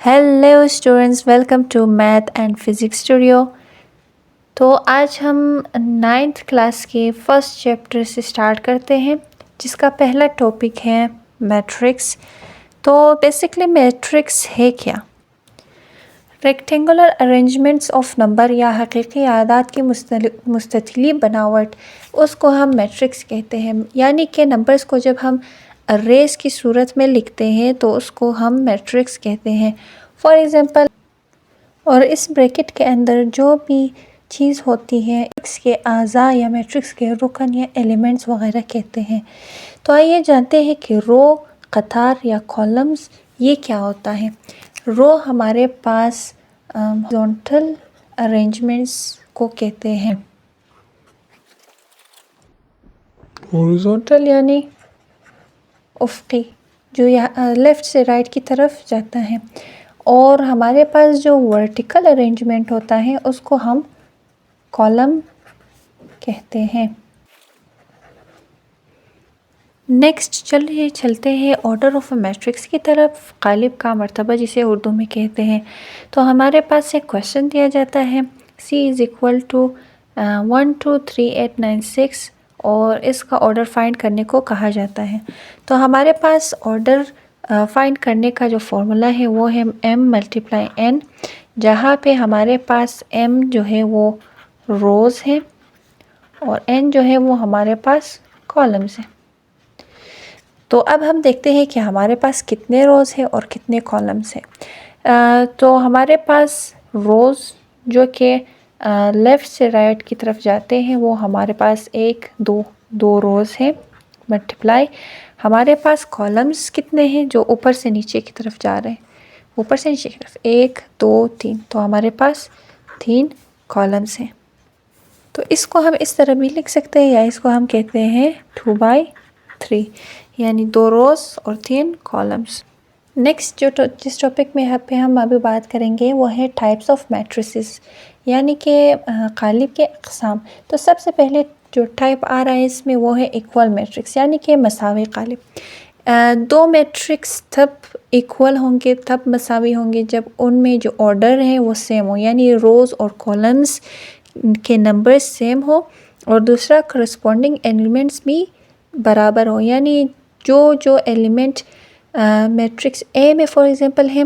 Hello students, welcome to math and physics studio. तो आज हम 9th क्लास के फर्स्ट चैप्टर से स्टार्ट करते हैं, जिसका पहला टॉपिक है मैट्रिक्स। तो बेसिकली मैट्रिक्स है क्या? रेक्टेंगुलर अरेंजमेंट्स ऑफ नंबर या हकीकी आदाद की मुस्ततिली बनावट, उसको हम मैट्रिक्स कहते हैं। यानी कि नंबर्स को जब हम अरेज की सूरत में लिखते हैं तो उसको हम मैट्रिक्स कहते हैं। फॉर एग्ज़ाम्पल, और इस ब्रैकेट के अंदर जो भी चीज़ होती है मैट्रिक्स के आज़ा या मैट्रिक्स के रुकन या एलिमेंट्स वगैरह कहते हैं। तो आइए जानते हैं कि रो, कतार या कॉलम्स ये क्या होता है। रो हमारे पास हॉरिज़ॉन्टल अरेंजमेंट्स को कहते हैं। हॉरिज़ॉन्टल यानी उफ़क़ी, जो लेफ़्ट से राइट की तरफ जाता है। और हमारे पास जो वर्टिकल अरेंजमेंट होता है उसको हम कॉलम कहते हैं। नेक्स्ट चलते हैं ऑर्डर ऑफ अ मैट्रिक्स की तरफ, ग़ालिब का मर्तबा जिसे उर्दू में कहते हैं। तो हमारे पास एक क्वेश्चन दिया जाता है, C = 1 2 3 8 9 6 और इसका ऑर्डर फाइंड करने को कहा जाता है। तो हमारे पास ऑर्डर फाइंड करने का जो फॉर्मूला है वो है m × n, जहाँ पे हमारे पास m जो है वो रोज़ है और n जो है वो हमारे पास कॉलम्स हैं। तो अब हम देखते हैं कि हमारे पास कितने रोज़ हैं और कितने कॉलम्स हैं। तो हमारे पास रोज़ जो कि लेफ़्ट से राइट की तरफ जाते हैं वो हमारे पास दो रोज़ हैं मल्टीप्लाई। हमारे पास कॉलम्स कितने हैं जो ऊपर से नीचे की तरफ जा रहे हैं, ऊपर से नीचे की तरफ 1 2 3, तो हमारे पास 3 कॉलम्स हैं। तो इसको हम इस तरह भी लिख सकते हैं या इसको हम कहते हैं 2/3, यानी 2 रोज़ और 3 कॉलम्स। नेक्स्ट जिस टॉपिक में पे हम अभी बात करेंगे वो है टाइप्स ऑफ मैट्रिसेस, यानी कि ग़ालिब के अक़साम। तो सबसे पहले जो टाइप आ रहा है इसमें वो है इक्वल मैट्रिक्स, यानी कि मसावी ग़ालिब। दो मैट्रिक्स तब इक्वल होंगे, तब मसावी होंगे जब उनमें जो ऑर्डर है वो सेम हो, यानी रोज़ और कॉलम्स के नंबर सेम हो और दूसरा करस्पॉन्डिंग एलिमेंट्स भी बराबर हो, यानी जो एलिमेंट मैट्रिक्स ए में फॉर एग्ज़ाम्पल है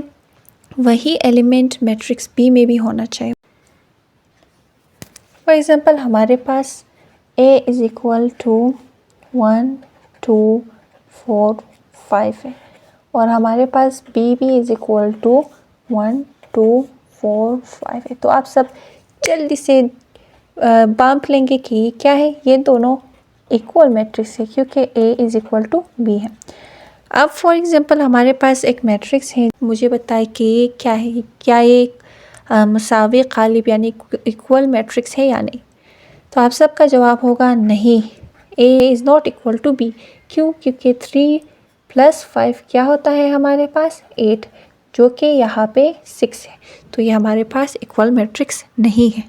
वही एलिमेंट मैट्रिक्स बी में भी होना चाहिए। फॉर एग्ज़ाम्पल हमारे पास A = 1 2 4 5 है और हमारे पास B भी = 1 2 4 5 है। तो आप सब जल्दी से बांप लेंगे कि क्या है, ये दोनों इक्वल मैट्रिक्स है क्योंकि A = B है। अब फॉर एग्ज़ाम्पल हमारे पास एक मैट्रिक्स है, मुझे बताए कि ये क्या है, क्या ये मसावी ग़ालिब यानी इक्वल मैट्रिक्स है या नहीं। तो आप सबका जवाब होगा नहीं, A = B। क्यों? क्योंकि 3 + 5 क्या होता है हमारे पास 8, जो कि यहाँ पे 6 है, तो ये हमारे पास इक्वल मैट्रिक्स नहीं है।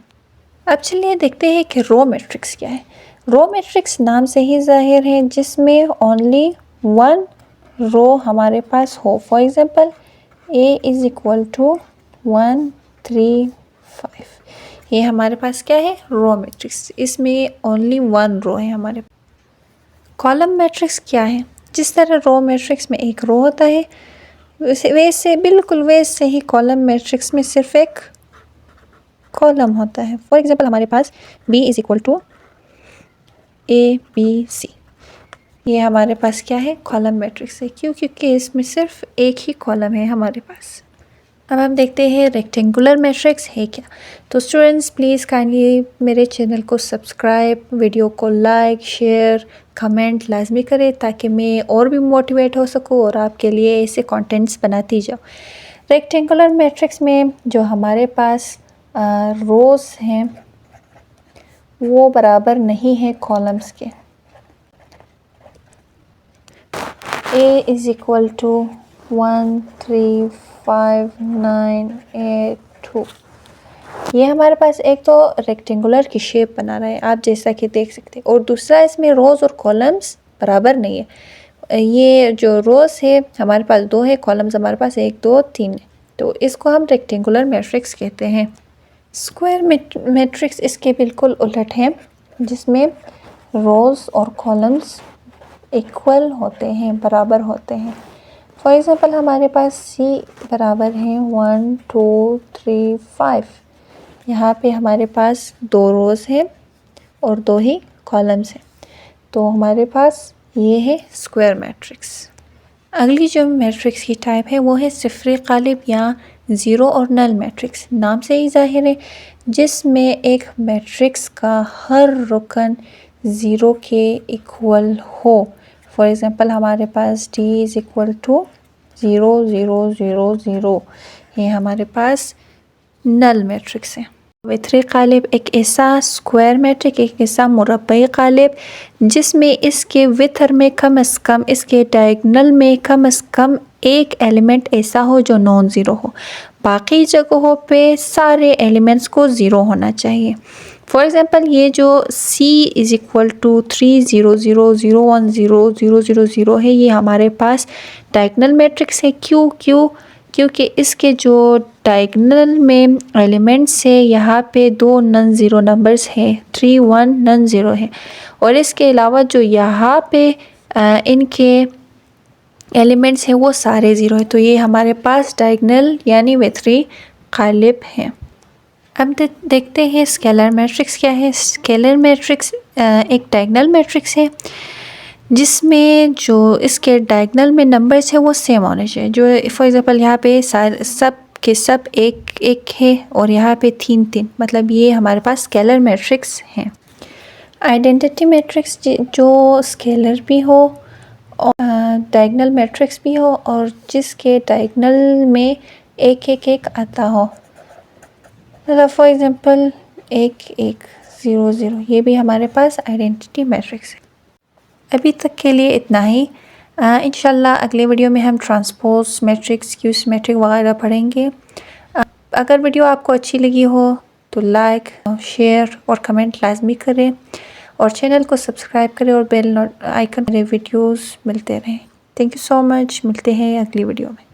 अब चलिए देखते हैं कि रो मैट्रिक्स क्या है। रो मैट्रिक्स नाम से ही ज़ाहिर है, जिसमें ओनली 1 रो हमारे पास हो। फॉर एग्ज़ाम्पल A = 1 3 5, ये हमारे पास क्या है, रो मैट्रिक्स। इसमें ओनली 1 रो है हमारे। कॉलम मैट्रिक्स क्या है? जिस तरह रो मैट्रिक्स में एक रो होता है बिल्कुल वैसे ही कॉलम मैट्रिक्स में सिर्फ एक कॉलम होता है। फॉर एग्ज़ाम्पल हमारे पास B = A B C, ये हमारे पास क्या है, कॉलम मैट्रिक्स है। क्यों? क्योंकि इसमें सिर्फ एक ही कॉलम है हमारे पास। अब हम देखते हैं रेक्टेंगुलर मैट्रिक्स है क्या। तो स्टूडेंट्स प्लीज़ काइंडली मेरे चैनल को सब्सक्राइब, वीडियो को लाइक शेयर कमेंट लाजमी करें ताकि मैं और भी मोटिवेट हो सकूं और आपके लिए ऐसे कंटेंट्स बनाती जाऊँ। रेक्टेंगुलर मैट्रिक्स में जो हमारे पास रोज़ हैं वो बराबर नहीं है कॉलम्स के। A = 1 3 5 9 8 2, ये हमारे पास एक तो रेक्टेंगुलर की शेप बना रहा है, आप जैसा कि देख सकते हैं, और दूसरा इसमें रोज़ और कॉलम्स बराबर नहीं है। ये जो रोज़ है हमारे पास 2 है, कॉलम्स हमारे पास 1 2 3 है। तो इसको हम रेक्टेंगुलर मैट्रिक्स कहते हैं। स्क्वायर मैट्रिक्स इसके बिल्कुल उलट है, जिसमें रोज़ और कॉलम्स इक्वल होते हैं, बराबर होते हैं। फॉर एग्ज़ाम्पल हमारे पास सी बराबर है 1 2 3 5। यहाँ पे हमारे पास 2 रोज़ हैं और 2 ही कॉलम्स हैं, तो हमारे पास ये है स्क्वायर मैट्रिक्स। अगली जो मैट्रिक्स की टाइप है वो है सिफरी क़ालिब या ज़ीरो और नल मैट्रिक्स। नाम से ही ज़ाहिर है, जिसमें एक मैट्रिक्स का हर रुकन ज़ीरो के इक्वल हो। फॉर एग्ज़ाम्पल हमारे पास D इज़ इक्वल टू 0 0 0 0, ये हमारे पास नल मैट्रिक्स है। विथरी क़ालिब एक ऐसा स्क्वायर मैट्रिक, एक ऐसा मुरब्बई क़ालिब जिसमें इसके विथर में कम से कम, इसके डायगोनल में कम से कम एक एलिमेंट ऐसा हो जो नॉन ज़ीरो हो। बाकी जगहों पे सारे एलिमेंट्स को ज़ीरो होना चाहिए। फॉर एग्ज़ाम्पल ये जो C इज़ इक्वल टू 3 0 0 0 1 0 0 0 0 है, ये हमारे पास डायगोनल मैट्रिक्स है। क्योंकि इसके जो डायगोनल में एलिमेंट्स है, यहाँ पे 2 नॉन ज़ीरो नंबर्स हैं, 3 1 नॉन ज़ीरो है, और इसके अलावा जो यहाँ पे इनके एलिमेंट्स हैं वो सारे ज़ीरो है। तो ये हमारे पास डायगोनल यानी विथरी क़ालिब है। अब देखते हैं स्केलर मैट्रिक्स क्या है। स्केलर मैट्रिक्स एक डायगोनल मैट्रिक्स है जिसमें जो इसके डायगोनल में नंबर्स है वो सेम होने चाहिए। जो फॉर एग्ज़ाम्पल यहाँ पे सब के सब एक एक है और यहाँ पे 3 3, मतलब ये हमारे पास स्केलर मैट्रिक्स हैं। आइडेंटिटी मैट्रिक्स जो स्केलर भी हो और डायगोनल मैट्रिक्स भी हो और जिसके डायगोनल में एक एक एक आता हो, मतलब फॉर एग्ज़ाम्पल 1 1 0 0, ये भी हमारे पास आइडेंटिटी मैट्रिक्स है। अभी तक के लिए इतना ही। इंशाल्लाह अगले वीडियो में हम ट्रांसपोज मैट्रिक्स, क्यूस मैट्रिक वगैरह पढ़ेंगे। अगर वीडियो आपको अच्छी लगी हो तो लाइक, शेयर और कमेंट लाजमी करें और चैनल को सब्सक्राइब करें और बेल आइकन मेरे वीडियोस मिलते रहें। Thank you so much. मिलते हैं अगली वीडियो में।